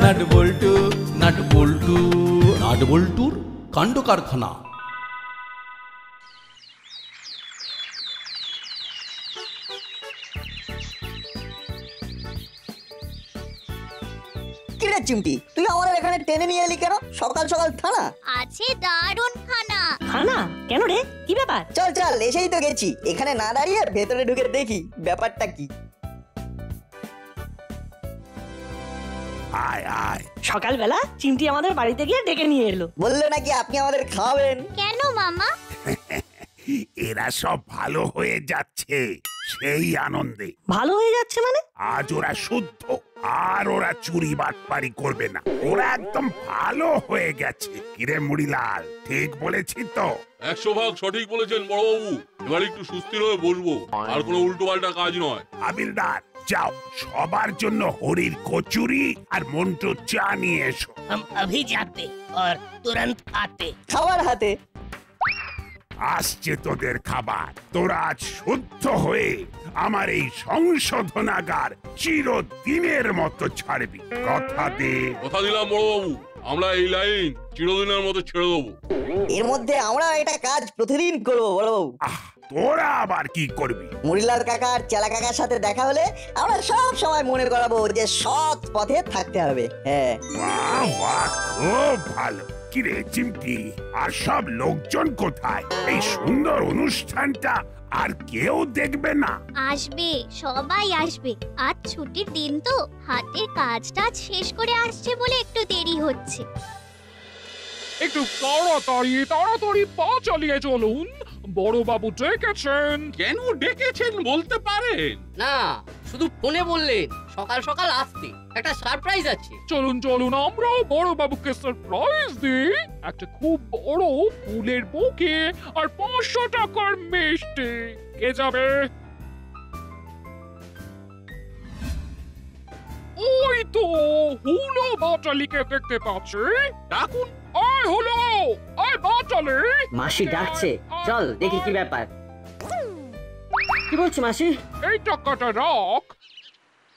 Nut বল্টু nut বল্টু nut বল্টুর কাণ্ড কারখানা। কিরে চিমটি, তুই আমাদের এখানে টেনে নিয়ে এলি কেন? সকাল সকাল থানা আছে দারুণ খানা। খানা কেন রে? কি ব্যাপার? চল চল, এসেই তো গেছি, এখানে না দাঁড়িয়ে ভেতরে ঢুকে দেখি ব্যাপারটা কি। আয় আয়। সকালবেলা চিমটি আমাদের বাড়িতে গিয়ে ডেকে নিয়ে এলো। বললো নাকি আপনি আমাদের খাওয়াবেন। কেন মামা? এরা সব ভালো হয়ে যাচ্ছে সেই আনন্দে। ভালো হয়ে যাচ্ছে মানে? আজ ওরা শুদ্ধ, আর ওরা চুরি বাটপারি করবে না। ওরা একদম ভালো হয়ে গেছে। কিরে মুড়িলাল, ঠিক বলেছি তো? 100% সঠিক বলেছেন বড়বাবু। এবার একটু সুস্থির হয়ে বসবো, আর কোনো উল্টো পাল্টা কাজ নয়। হাবিলদার, যাও সবার জন্য হরির কচুরি আর মন্টু চা নিয়ে এসো। हम अभी जाते और तुरंत आते। খাবার হাতে আসছে তোদের খাবার। তোরা আজ শুদ্ধ হয়ে আমার এই সংশোধনাগার চিরদিনের মতো ছাড়বি। কথা দে। কথা দিলাম বড়বাবু, আমরা এই লাইন চিরদিনের মতো ছেড়ে দেবো। এর মধ্যে আমরা এটা কাজ প্রতিদিন করবো বড়বাবু। তোরা আবার কি করবি? মুড়িলাল কাকা আর চেলা কাকার সাথে দেখা হলে আমরা সব সময় মনে করাবো যে সৎ পথে থাকতে হবে। হ্যাঁ, বাহ বাহ, খুব ভালো। কিরে চিমটি, আর সব লোকজন কোথায়? এই সুন্দর অনুষ্ঠানটা আর কেউ দেখবে না? আসবে, সবাই আসবে। আজ ছুটির দিন তো, হাতের কাজটা শেষ করে আসছে বলে একটু দেরি হচ্ছে। একটু তাড়াতাড়ি পা চালিয়ে চলুন। বড় বাবু ডেকেছেন। কেন ডেকেছেন বলতে পারেন? না, শুধু ফোনে বললেন সকাল সকাল আসতে, একটা সারপ্রাইজ আছে। চলুন আমরাও বড় বাবুকে সারপ্রাইজ দিই। একটা খুব বড় ফুলের বুকে আর 500 টাকার মিষ্টি। কে যাবে? ওই তো হুলো বাটালিকে দেখতে পাচ্ছি। ডাকুন। আয় হুলো, আয় বাটালি। মাসি ডাকছে, চল দেখি কি ব্যাপার। কি বলছি মাসি? এই টাকাটা রাখ,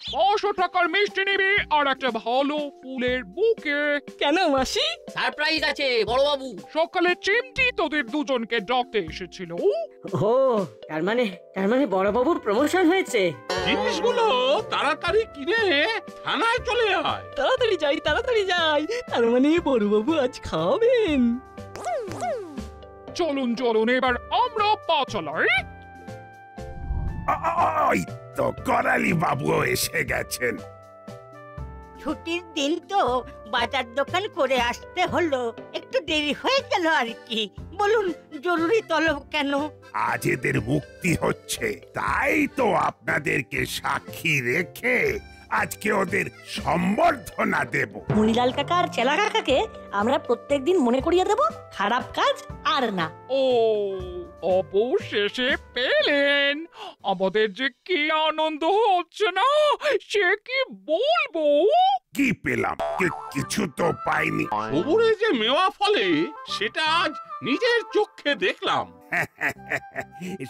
500 টাকার মিষ্টি নিবি আর একটা ভালো ফুলের বুকে। কেন মাসি? সারপ্রাইজ আছে বড় বাবু। সকালে চিমটি তোদের দুজনকে ডাকতে এসেছিল। ও, তার মানে বড় বাবুর প্রমোশন হয়েছে। জিনিসগুলো তাড়াতাড়ি কিনে থানায় চলে আয়। তাড়াতাড়ি যাই। তার মানে বড় বাবু আজ খাবেন। চলুন এবার আমরা পা চালাই। ওই তো করালি বাবু এসে গেছেন। ছুটির দিন তো বাজার দোকান করে আসতে হলো, একটু দেরি হয়ে গেল আর কি। বলুন জরুরি তলব কেন? আজ এদের মুক্তি হচ্ছে, তাই তো আপনাদেরকে সাক্ষী রেখে আজকে ওদের সম্বর্ধনা দেব। মুনিলাল কাকা আর চেলা কাকাকে আমরা প্রত্যেকদিন মনে করিয়ে দেব খারাপ কাজ আর না। ও, অবশেষে পেলেন। আমাদের যে কি আনন্দ হচ্ছে না, সে কি বলবো। কি পেলাম? কিছু তো পাইনি। খবরে যে মেওয়া ফলে সেটা আজ নিজের চোখে দেখলাম।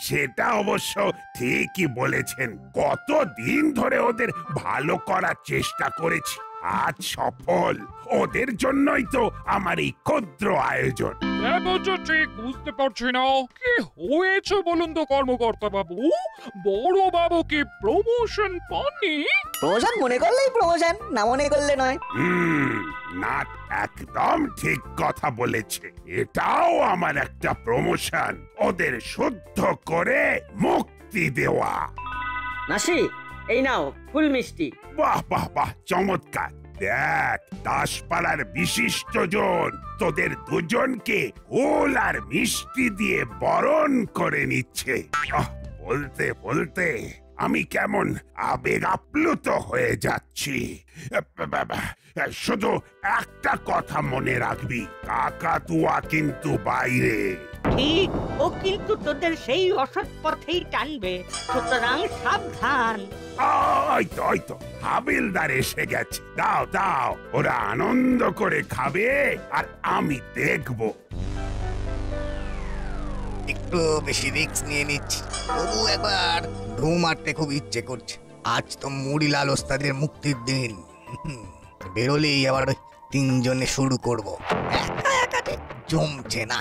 সেটা অবশ্য ঠিকই বলেছেন। কতদিন ধরে ওদের ভালো করার চেষ্টা করেছি, আজ সফল। ওদের জন্যই তো আমার এই ক্ষুদ্র আয়োজন। ঠিক বুঝতে পারছি না কি হয়েছে বলুন তো কর্মকর্তা বাবু। বড় বাবু কি প্রমোশন পাননি? প্রমোশন মনে করলেই প্রমোশন, না মনে করলে নয়। নাট একদম ঠিক কথা বলেছে। এটাও আমার একটা প্রমোশন, ওদের শুদ্ধ করে মুক্তি দেওয়া। মাসি, এই নাও ফুল মিষ্টি। বাহ বাহ বাহ, চমৎকার। দেখ, দাসপাড়ার বিশিষ্টজন তোদের দুজনকে ফুল আর মিষ্টি দিয়ে বরণ করে নিচ্ছে। বলতে বলতে আমি কেমন আবেগ আপ্লুত হয়ে যাচ্ছি। শুধু একটা কথা মনে রাখবি, কাকাতুয়া কিন্তু বাইরে। ঠিক, ও কিন্তু তোদের সেই অসৎ পথেই টানবে, সুতরাং সাবধান। ওই তো হাবিলদার এসে গেছে। দাও, ওরা আনন্দ করে খাবে আর আমি দেখব। একটু বেশি রিস্ক নিয়ে নিচ্ছি, তবু একবার ঢু মারতে খুব ইচ্ছে করছে। আজ তো মুড়িলাল ওস্তাদের মুক্তির দিন। বেরোলেই আবার ওই তিনজনে শুরু করব। একা একাতে জমছে না।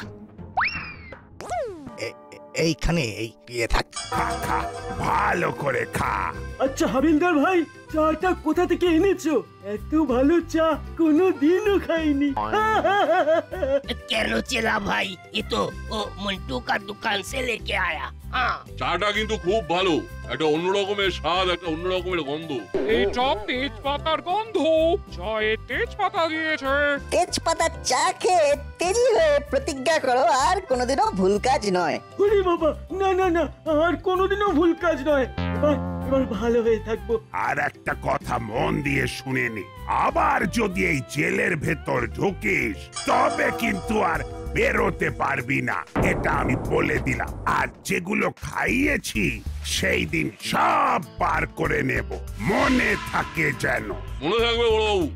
এইখানে এই পিয়ে থাক। খা খা, ভালো করে খা। আচ্ছা হাবিলদার ভাই, চাটা কোথা থেকে এনেছো? এত ভালো চা কোনোদিনও খাইনি। কেন চেলা ভাই, এ তো ও মন্টু কা দোকান সে লেকে আয়া। চাটা কিন্তু খুব ভালো, একটা অন্যরকমের স্বাদ, একটা অন্যরকমের গন্ধ। এই সব তেজপাতার গন্ধ, চায়ে তেজপাতা দিয়েছে। তেজপাতার চা খেয়ে তেজি হয়ে প্রতিজ্ঞা করো আর কোনোদিনও ভুল কাজ নয়। ওরে বাবা, না না না, আর কোনোদিনও ভুল কাজ নয়। এবার ভালো হয়ে থাকবো। আর একটা কথা মন দিয়ে শুনে নে, আবার যদি এই জেলের ভেতর ঢুকিস তবে কিন্তু আর বেরোতে পারবি না, এটা আমি বলে দিলাম। আর যেগুলো খাইয়েছি সেই দিন সব পার করে নেব, মনে থাকে যেন। মনে থাকবে বড়বাবু।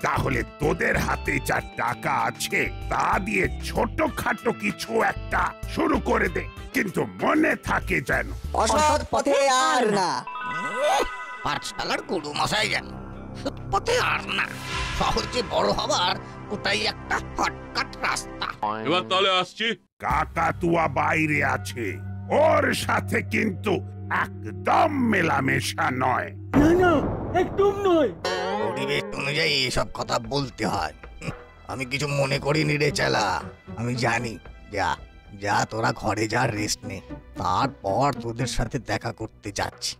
তাহলে তোদের হাতে যা টাকা আছে তা দিয়ে ছোটখাটো কিছু একটা শুরু করে দে, কিন্তু মনে থাকে যেন অসৎ পথে আর না। পাঠশালার গুরু মশাই যেন সৎ পথে আর না। সহজে বড় হবার ওটাই একটা শর্টকাট রাস্তা। এবার তাহলে আসছি। কাকাতুয়া বাইরে আছে, ওর সাথে কিন্তু একদম মেলামেশা নয়। না না, একদম নয়। পরিবেশ অনুযায়ী এসব কথা বলতে হয়। আমি কিছু মনে করিনি রে চালা, আমি জানি। যা যা, তোরা ঘরে যা, রেস্ট নে, তারপর তোদের সাথে দেখা করতে যাচ্ছি।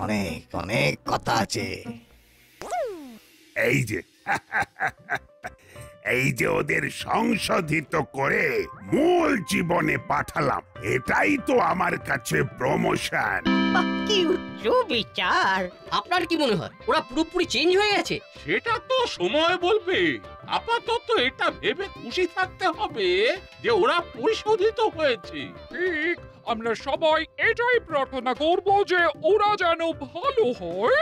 অনেক অনেক কথা আছে। এই যে এই যে ওদের সংশোধিত করে মূল জীবনে পাঠালাম, এটাই তো আমার কাছে প্রমোশন। কি উচ্চ বিচার! আপনার কি মনে হয় ওরা পুরোপুরি চেঞ্জ হয়ে গেছে? সেটা তো সময় বলবে। আপাতত এটা ভেবে খুশি থাকতে হবে যে ওরা পরিশোধিত হয়েছে। ঠিক, আমরা সবাই এটাই প্রার্থনা করব যে ওরা যেন ভালো হয়।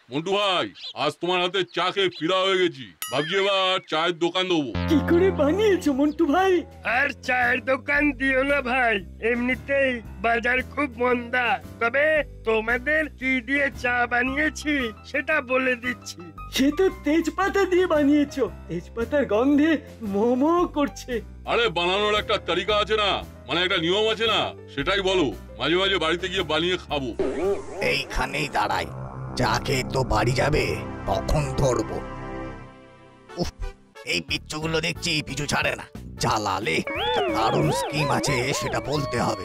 মন্টু ভাই, আজ তোমার হাতে চা খেয়ে ফিরা হয়ে গেছি, ভাবছি এবার চায়ের দোকান দেবো। কি করে বানিয়েছো মন্টু ভাই? আর চায়ের দোকান দিও না ভাই, এমনিতেই বাজার খুব মন্দা। তবে তোমাদের কি দিয়ে চা বানিয়েছি সেটা বলে দিচ্ছি। সে তো তেজপাতা দিয়ে বানিয়েছো, তেজপাতার গন্ধে মোমো করছে। আরে বানানোর একটা তালিকা আছে না, মানে একটা নিয়ম আছে না, সেটাই বলো। মাঝে মাঝে বাড়িতে গিয়ে বানিয়ে খাবো। এইখানেই দাঁড়াই, চা খেয়ে তো বাড়ি যাবে, তখন ধরবো। উফ, এই বিচ্ছুগুলো দেখছি পিছু ছাড়ে না। জ্বালালে দারুণ স্কিম আছে, সেটা বলতে হবে।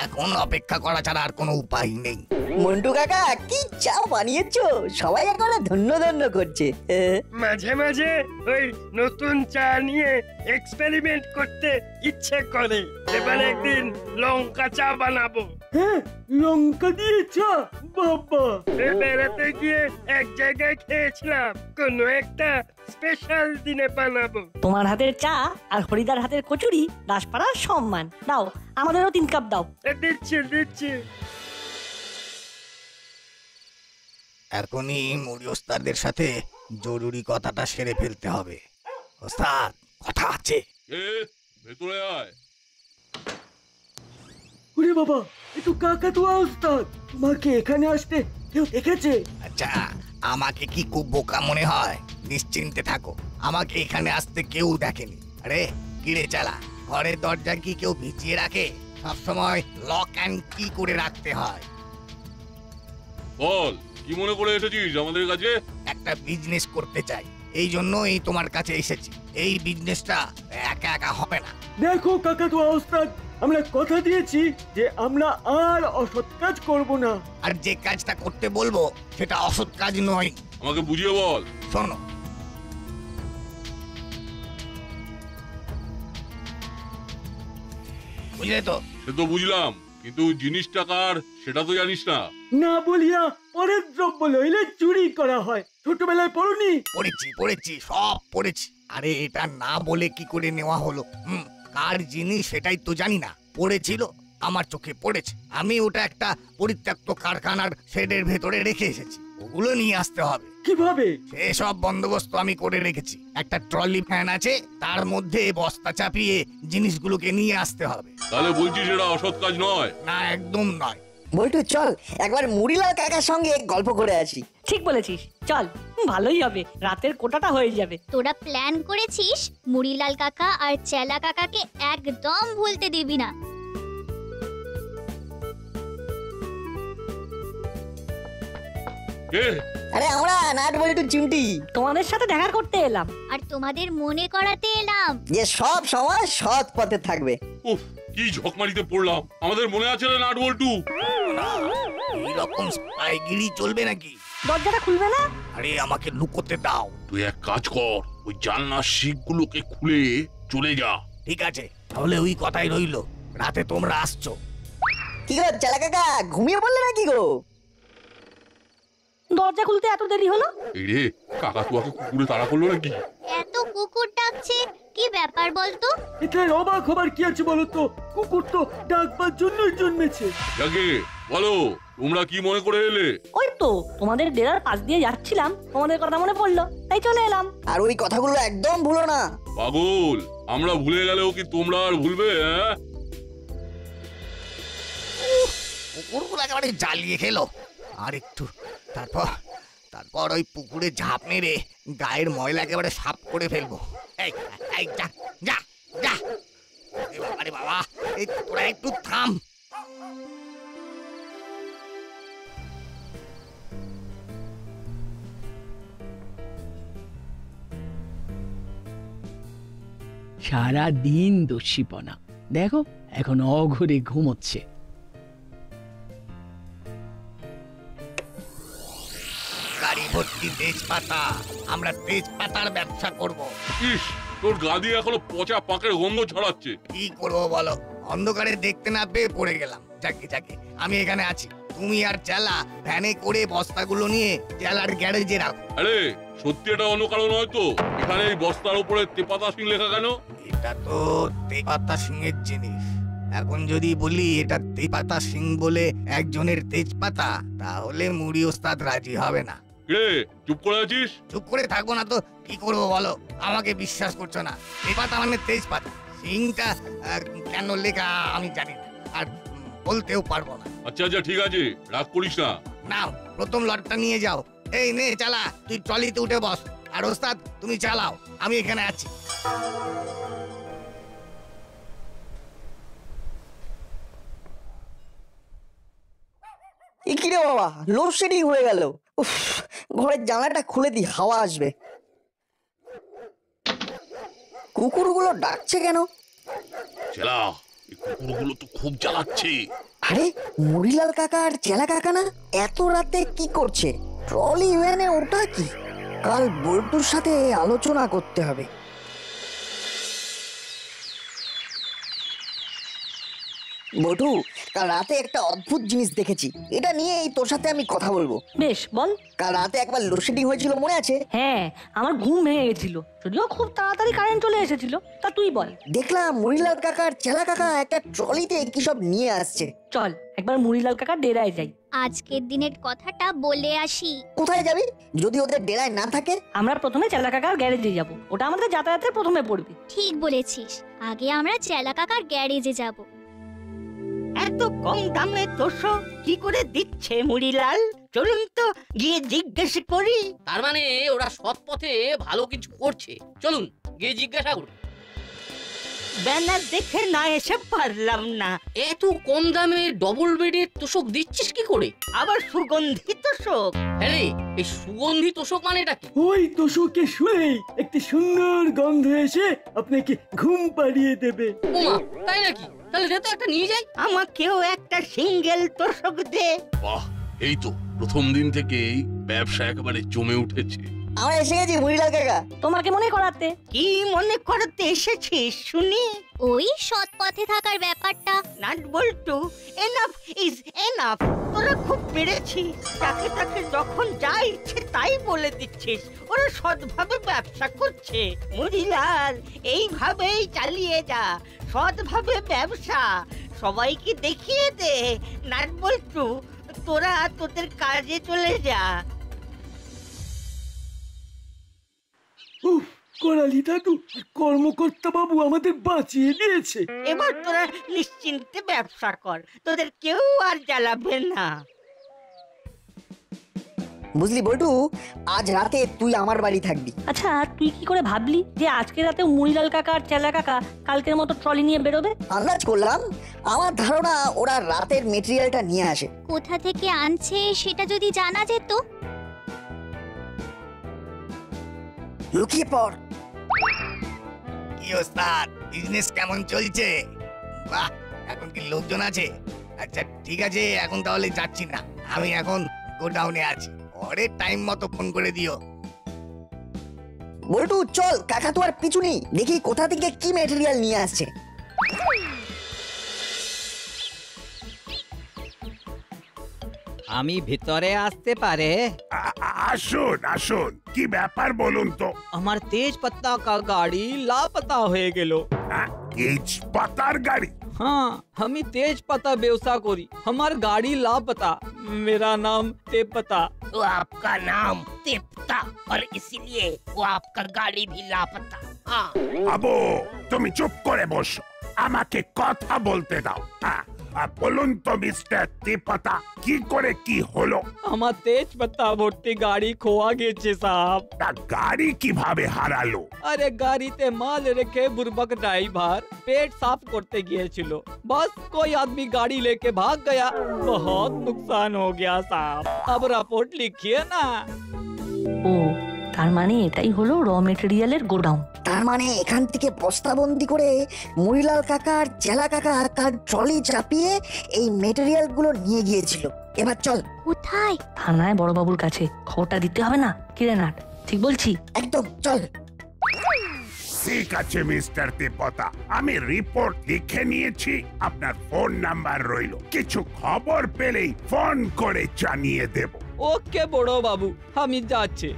এখন অপেক্ষা করা ছাড়া আর কোনো উপায় নেই। মন্টু কাকা কি চা বানিয়েছো, সবাই এখন ধন্য ধন্য করছে। মাঝে মাঝে ওই নতুন চা নিয়ে এক্সপেরিমেন্ট করতে ইচ্ছে করে। এবার একদিন লঙ্কা চা বানাবো। হ্যাঁ, লঙ্কা দিয়ে চা, বাবা! বেড়াতে গিয়ে এক জায়গায় খেয়েছিলাম, কোনো একটা স্পেশাল দিনে বানাবো। তোমার হাতের চা আর হরিদার হাতের কচুরি দাসপাড়ার সম্মান। দাও, আমাদেরও 3 কাপ দাও। দিচ্ছি দিচ্ছি। এখনই মুড়ি ওস্তাদের সাথে জরুরি কথাটা সেরে ফেলতে হবে। ওস্তাদ, কথা আছে। ভেতরে আয়। ওরে বাবা, এ তো কাকাতুয়া ওস্তাদ। তোমাকে এখানে আসতে কেউ দেখেছে? আচ্ছা, আমাকে কি খুব বোকা মনে হয়? নিশ্চিন্তে থাকো, আমাকে এখানে আসতে কেউ দেখেনি। আরে কিরে চালা, ঘরের দরজা কি কেউ ভিজিয়ে রাখে? সবসময় লক অ্যান্ড কি করে রাখতে হয়। বল, কি মনে করে এসেছিস আমাদের কাছে? একটা বিজনেস করতে চাই, এই জন্যই তোমার কাছে এসেছি। এই বিজনেসটা একা একা হবে না। দেখো কাকাতুয়া ওস্তাদ, আমরা কথা দিয়েছি যে আমরা আর অসৎ কাজ করব না। আর যে কাজটা করতে বলবো সেটা অসৎ কাজ নয়। আমাকে বুঝিয়ে বল। শোনো, বুঝলে তো? সে তো বুঝলাম, কিন্তু জিনিসটা কার সেটা তো জানিস না। না বলিয়া পরের দ্রব্য লইলে চুরি করা হয়। ছোটবেলায় পড়নি? পড়েছি, সব পড়েছি। আরে এটা না বলে কি করে নেওয়া হলো? কার জিনিস সেটাই তো জানি না। পড়েছিল, আমার চোখে পড়েছে। আমি ওটা একটা পরিত্যক্ত কারখানার শেডের ভেতরে রেখে এসেছি। ওগুলো নিয়ে আসতে হবে। কিভাবে? সেসব বন্দোবস্ত আমি করে রেখেছি। একটা ট্রলি ভ্যান আছে, তার মধ্যে বস্তা চাপিয়ে জিনিসগুলোকে নিয়ে আসতে হবে। তাহলে বলছিস এটা অসৎ কাজ নয়? না, একদম নয়। বল্টু চল একবার মুড়িলাল কাকার সঙ্গে গল্প করে আসি। ঠিক বলেছিস, চল। ভালোই হবে, রাতের কোটাটা হয়ে যাবে। তোরা প্ল্যান করেছিস মুড়িলাল কাকা আর চেলা কাকাকে একদম ভুলতে দিবি না। আরে আমরা নাট বল্টু চিমটি তোমাদের সাথে দেখা করতে এলাম। আর তোমাদের মনে করাতে এলাম যে সব সময় সৎ পথে থাকবে। উফ, কি ঝকমারিতে পড়লাম। আমাদের মনে আছে না নাট বল্টু? এইরকম স্পাইগিরি চলবে নাকি? দরজাটা খুলবে না? আরে আমাকে লুকোতে দাও। তুই এক কাজ কর, ওই জানলার শিকগুলোকে খুলে চলে যা। ঠিক আছে, তাহলে ওই কথাই রইলো, রাতে তোমরা আসছো। কি গো চেলা কাকা, ঘুমিয়ে পড়লে নাকি গো? দরজা খুলতে এত দেরি হলো? এই রে, কাকাতুয়াকে কুকুরে তাড়া করলো নাকি? এত কুকুর ডাকছে, কি ব্যাপার বলতো? এটার অবাক হবার কি আছে বলতো? কুকুর তো ডাকবার জন্যই জন্মেছে। যাকে বলো, তোমরা কি মনে করে এলে? ওই তো তোমাদের ডেরার পাশ দিয়ে যাচ্ছিলাম, তোমাদের কথা মনে পড়লো, তাই চলে এলাম। আর ওই কথাগুলো একদম ভুলো না। পাগল, আমরা ভুলে গেলেও কি তোমরা আর ভুলবে? কুকুরগুলো একেবারে জ্বালিয়ে খেলো। আর একটু তারপর ওই পুকুরে ঝাঁপ মেরে গায়ের ময়লা একেবারে সাফ করে ফেলবো। এই এই যা যা যা। আরে বাবা, এই তোরা একটু থাম। সারা দিন দস্যিপনা, দেখো এখন অঘরে ঘুমোচ্ছে। গাড়ি ভর্তি তেজপাতা, আমরা তেজপাতার ব্যবসা করব। ইস, তোর গা দিয়ে এখনো পচা পাকের গন্ধ ছড়াচ্ছে। কি করবো বলো, অন্ধকারে দেখতে না পেয়ে পড়ে গেলাম। যাকে যাকে আমি এখানে আছি, তুমি আর চেলা ভ্যানে করে বস্তাগুলো নিয়ে চেলার গ্যারেজে রাখো। আরে সত্যি এটা অন্য কারণ নয় তো? এখানে এই বস্তার উপরে তেপাতা সিং লেখা কেন? এটা তো তেপাতা সিংয়ের জিনিস। এখন যদি বলি এটা তেপাতা সিং বলে একজনের তেজপাতা, তাহলে মুড়ি ওস্তাদ রাজি হবে না। রে, চুপ করে আছিস? চুপ করে থাকবো না তো কি করবো বলো? আমাকে বিশ্বাস করছো না? তেজপাতা মানে তেজপাতা, সিংটা কেন লেখা আমি জানি না, আর বলতেও পারবো না। আচ্ছা আচ্ছা, ঠিক আছে, রাগ করিস না। নাও প্রথম লটটা নিয়ে যাও। এই নে চালা, তুই ট্রলিতে উঠে বস, আর ওস্তাদ তুমি চালাও, আমি এখানে আছি। কি রে বাবা, লোডশেডিং হয়ে গেল। উফ, ঘরের জানলাটা খুলে দি, হাওয়া আসবে। কুকুরগুলো ডাকছে কেন? চেলা, এই কুকুরগুলো তো খুব জ্বালাচ্ছে। আরে মুড়িলাল কাকা আর চেলা কাকা না? এত রাতে কি করছে? ট্রলি ভ্যানে ওটা কি? কাল বল্টুর সাথে আলোচনা করতে হবে। বটু, কাল রাতে একটা অদ্ভুত জিনিস দেখেছি, এটা নিয়ে এই তোর সাথে আমি কথা বলবো। বেশ বল। কাল রাতে একবার লোডশেডিং হয়েছিল, মনে আছে? হ্যাঁ, আমার ঘুম ভেঙে গেছিল, যদিও খুব তাড়াতাড়ি কারেন্ট চলে এসেছিল। তা তুই বল। দেখলাম মুড়িলাল কাকা আর চেলা কাকা একটা ট্রলিতে কি সব নিয়ে আসছে। চল একবার মুড়িলাল কাকার ডেরায় যাই। আজকের দিনের কথাটা বলে আসি। কোথায় যাবি যদি ওদের ডেরায় না থাকে? আমরা প্রথমে চেলা কাকার গ্যারেজে যাব, ওটা আমাদের যাতায়াতের প্রথমে পড়বে। ঠিক বলেছিস, আগে আমরা চেলা কাকার গ্যারেজে যাব। এত কম দামে তোষক কি করে দিচ্ছে মুড়িলাল? চলুন তো গিয়ে জিজ্ঞেস করি। তার মানে ওরা সৎ পথে ভালো কিছু করছে, চলুন গিয়ে জিজ্ঞাসা করুন। ব্যানার দেখে না এসে পারলাম না। এত কম দামে ডবল বেডের তোষক দিচ্ছিস কি করে? আবার সুগন্ধি তোষক? হ্যাঁ, এই সুগন্ধি তোষক মানেটা কি? ওই তোষকে শুলেই একটি সুন্দর গন্ধ এসে আপনাকে ঘুম পাড়িয়ে দেবে। ওমা, তাই নাকি? তাহলে দে তো একটা নিয়ে যাই। আমাকেও একটা সিঙ্গেল তোষক দে। বাহ, এই তো প্রথম দিন থেকেই ব্যবসা একেবারে জমে উঠেছে। আমরা এসে গেছি মুড়িলাল কাকা। তোমাকে মনে করাতে। কি মনে করাতে এসেছিস শুনি? ওই সৎ পথে থাকার ব্যাপারটা। Nut Boltu, enough is enough. তোরা খুব পেরেছিস। তাকে তাকে যখন যা ইচ্ছে তাই বলে দিচ্ছিস। ওরা সৎভাবে ব্যবসা করছে। মুড়িলাল, এইভাবেই চালিয়ে যা, সৎভাবে ব্যবসা। সবাইকে দেখিয়ে দে। নাট বল্টু, তোরা তোদের কাজে চলে যা। উফ, করালি দাদু কর্মকর্তা বাবু আমাদের বাঁচিয়ে দিয়েছে। এবার তোরা নিশ্চিন্তে ব্যবসা কর, তোদের কেউ আর জ্বালাবে না। বুঝলি বল্টু, আজ রাতে তুই আমার বাড়ি থাকবি। আচ্ছা তুই কি করে ভাবলি যে আজকে রাতে মুড়িলাল কাকা আর চেলা কাকা কালকের মতো ট্রলি নিয়ে বেরোবে? আন্দাজ করলাম, আমার ধারণা ওরা রাতের মেটেরিয়ালটা নিয়ে আসে। কোথা থেকে আনছে সেটা যদি জানা যেত। লুকিয়ে পড়। কি ওস্তাদ, বিজনেস কেমন চলছে? বাহ, এখন কি লোকজন আছে? আচ্ছা ঠিক আছে, এখন তাহলে যাচ্ছি না, আমি এখন গোডাউনে আছি, পরে টাইম মতো ফোন করে দিও। বল্টু চল, কাকা তো আর পিছু নেই, দেখি কোথা থেকে কি মেটেরিয়াল নিয়ে আসছে। আমি ভিতরে আসতে পারে? আসুন আসুন, কি ব্যাপার বলুন তো? আমার তেজ पत्ता का गाड़ी लापता হয়ে গেল। তেজ পাতার গাড়ি? हाँ, हमी तेज पत्ता व्यवसाय करी, हमार गाड़ी लापता। मेरा नाम तेपता। तो आपका नाम तेपता और इसीलिए वो आपका गाड़ी भी लापता। हाँ। আবু, তুমি চুপ করে বসো, আমাকে কথা বলতে দাও। বলুন তো মিস্টার তেপতা, কি করে কি হলো? আমার তেজ পাতা ভর্তি গাড়ি খোয়া গেছে সাহেব। গাড়ি কিভাবে হারালো? আরে গাড়িতে মাল রেখে বুর্বক ড্রাইভার পেট সাफ করতে গিয়েছিল, बस कोई आदमी गाड़ी लेके भाग गया, बहुत नुकसान हो गया साहब। अब रिपोर्ट लिखिए ना। ও তার মানে এটাই হলো র মেটেরিয়ালের গোডাউন। তার মানে এখান থেকে বস্তাবন্দি করে মুড়িলাল কাকা আর চেলা কাকা তার ট্রলি চাপিয়ে এই মেটেরিয়াল গুলো নিয়ে গিয়েছিল। এবার চল। কোথায়? থানায় বড়বাবুর কাছে খবরটা দিতে হবে না? কিরে নাট, ঠিক বলছি? একদম, চল। ঠিক আছে মিস্টার তেপতা, আমি রিপোর্ট লিখে নিয়েছি, আপনার ফোন নাম্বার রইল, কিছু খবর পেলেই ফোন করে জানিয়ে দেব। ওকে বড় বাবু, আমি যাচ্ছি।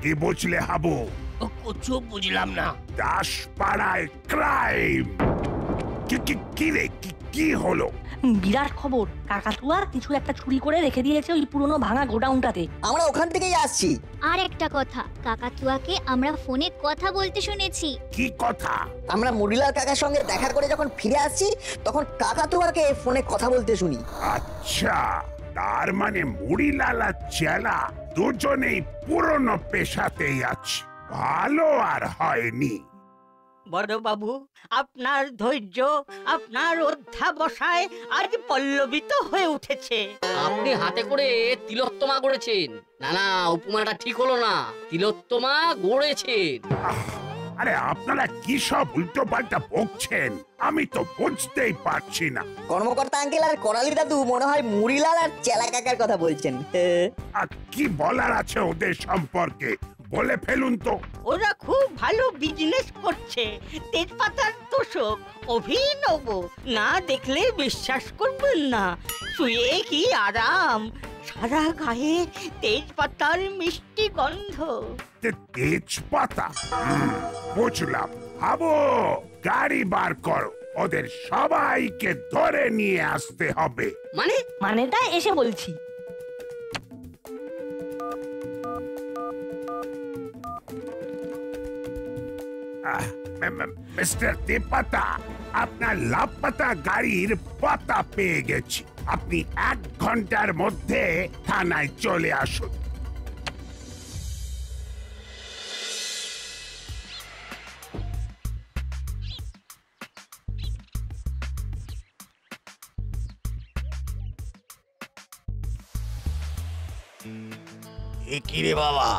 কি বুঝলে হাবু? কিছু বুঝলাম না। দাসপাড়ায় ক্রাইম। কি রে, কি হলো? বিরাট খবর, কাকাতুয়া কিছু একটা চুরি করে রেখে দিয়েছে ওই পুরনো ভাঙা গোডাউনটাতে। আমরা ওখান থেকেই আসছি। আর একটা কথা, কাকাতুয়াকে আমরা ফোনে কথা বলতে শুনেছি। কি কথা? আমরা মুড়িলাল কাকার সঙ্গে দেখা করে যখন ফিরে আসছি তখন কাকাতুয়াকে ফোনে কথা বলতে শুনি। আচ্ছা, তার মানে মুড়িলাল আর চেলা দুজনেই পুরনো পেশাতেই আছে, ভালো আর হয়নি। বড় বাবু, আপনার ধৈর্য, আপনার অধ্যাবসায় আজ পল্লবিত হয়ে উঠেছে। আপনি হাতে করে তিলোত্তমা গড়েছেন। না না, উপমাটা ঠিক হলো না, তিলোত্তমা গড়েছেন। আরে আপনারা কি সব উল্টো পাল্টা বকছেন, আমি তো বুঝতেই পারছি না। কর্মকর্তা আঙ্কেল আর করালি দাদু মনে হয় মুড়িলাল আর চেলা কাকার কথা বলছেন। আর কি বলার আছে ওদের সম্পর্কে, বলে ফেলুন তো। ওরা খুব ভালো বিজনেস করছে, তেজপাতার তোষক অভিনব, না দেখলে বিশ্বাস করবেন না। শুয়ে কি আরাম, সারা গায়ে তেজপাতার মিষ্টি গন্ধ। তেজপাতা? বুঝলাম। হাবু, গাড়ি বার করো, ওদের সবাইকে ধরে নিয়ে আসতে হবে। মানেটা এসে বলছি। মিস্টার তেপাতা, আপনার লাপাতা গাড়ির পাতা পেয়ে গেছি, আপনি 1 ঘন্টার মধ্যে থানায় চলে আসুন। এ কি রে বাবা,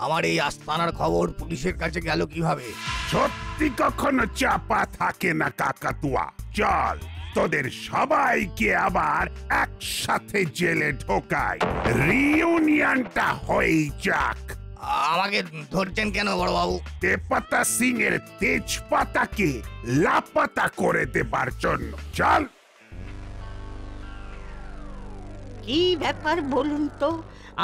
আমার এই আস্তানার খবর পুলিশের কাছে গেল কিভাবে? সত্যি কখনো চাপা থাকে না কাকাতুয়া, চল তোদের সবাইকে আবার একসাথে জেলে ঢোকায়, রিউনিয়নটা হয়ে যাক। আমাকে ধরছেন কেন বড় বাবু? তেপাতা সিং এর তেজপাতাকে লাপাতা করে দেবার জন্য। চল। কি ব্যাপার বলুন তো,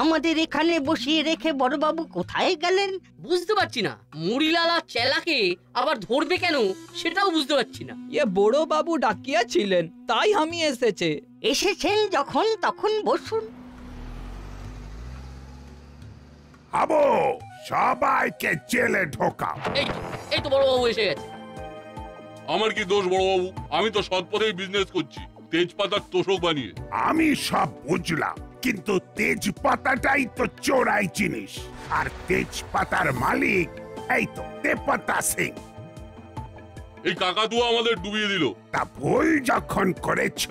আমাদের এখানে বসিয়ে রেখে বড়বাবু কোথায় গেলেন? বুঝতে পারছি না, মুড়িলাল আর চেলাকে আবার ধরবে কেন সেটাও বুঝতে পারছি না। ये বড় বাবু ডাকিয়া ছিলেন, তাই আমি এসেছে। এসেছেন যখন তখন বসুন। আবু, সবাইকে জেলে ঢোকাও। এই তো বড় বাবু এসে গেছে। আমার কি দোষ বড় বাবু? আমি তো সৎ পথেই বিজনেস করছি, তেজপাতার তোষক বানিয়ে। আমি সব বুঝলাম, কিন্তু তেজপাতাটাই তো চোরাই জিনিস, আর তেজপাতার মালিক এই তো তেপাতা সিং। এই কাকাতুয়া আমাদের ডুবিয়ে দিল। তা ভুল যখন করেছ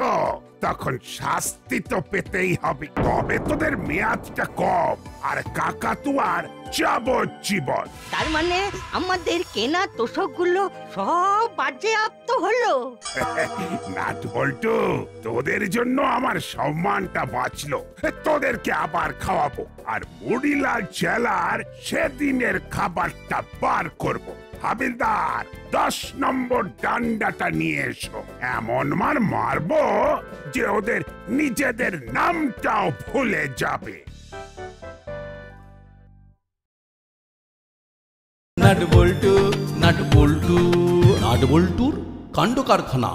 তখন শাস্তি তো পেতেই হবে, তবে তোদের মেয়াদটা কম আর কাকাতুয়ার যাবজ্জীবন। তার মানে আমাদের কেনা তোষকগুলো সব বাজেয়াপ্ত হলো। নাট বল্টু, তোদের জন্য আমার সম্মানটা বাঁচলো, তোদেরকে আবার খাওয়াবো, আর মুড়িলাল জেলার সেদিনের খাবারটা বার করব। হাবিলদার, 10 নম্বর ডান্ডাটা নিয়ে এসো। এমন মার মারবো যে ওদের নিজেদের নামটাও ভুলে যাবে। নাট বল্টুর কাণ্ড কারখানা।